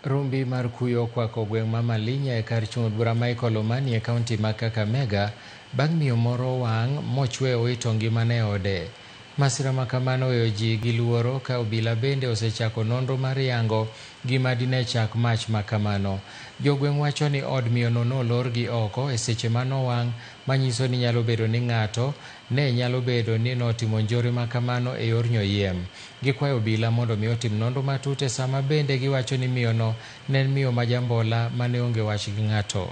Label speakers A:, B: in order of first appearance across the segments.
A: Rumbi mar kuyo kwako gweng' ma Malinya e kar chung' od bura Michael Omani e kaunti ma Kakamega bang' miyo moro wang' mochwe owito ngimane e ode. Masira ma kamano weyo ji gi luoro ka obila bende osechako nonro mar yango gima dine chak mach ma kamano. Jogweng' wacho ni od miyono nolor gi oko e seche manowang', manyiso ni nyalo bedo ni ng'ato ne nyalo bedo ni notimo njore ma kamano e yor nyoyiem. Gikwayo obila mondo mi otim nonro matut e sama bende giwacho ni miyono ne en miyo ma jambola mane onge wach gi ng'ato.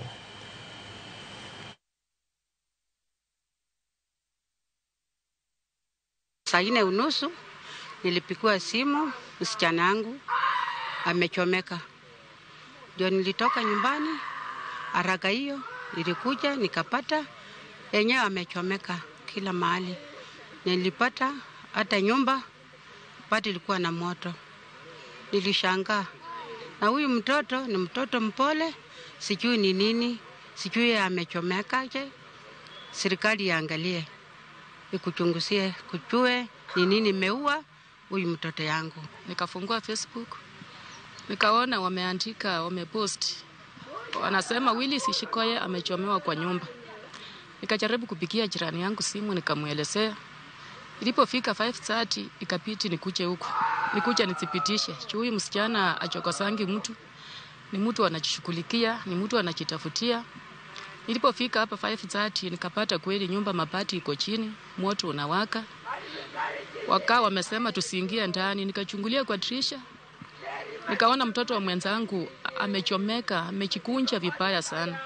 B: Saa 4:30 nilipigiwa simu, msichana wangu amechomeka. Ndio nilitoka nyumbani, haraka hiyo nilikuja nikapata yenyewe amechomeka kila mahali. Nilipata hata nyumba bado ilikuwa na moto. Nilishangaa. Na huyu mtoto ni mtoto mpole, sijui ni nini, sijui amechomeka je. Serikali iangalie, ikuchunguzie, kujue ni nini imeua huyu mtoto yangu.
C: Nikafungua Facebook, nikaona wameandika, wamepost, wanasema Willis Shikoye amechomewa kwa nyumba. Nikajaribu kupigia jirani yangu simu, nikamuelezea. Ilipofika 5:30 ikapiti nikuje huko. Nikuja nithibitishe, huyu msichana achokosangi mtu, ni mtu anajishughulikia, ni mtu anajitafutia. Nilipofika hapa 5:30 nikapata kweli nyumba mabati iko chini, moto unawaka. Wakawa wamesema tusiingie ndani, nikachungulia kwa dirisha. Nikaona mtoto wa mwenzangu amechomeka, amejikunja vibaya sana.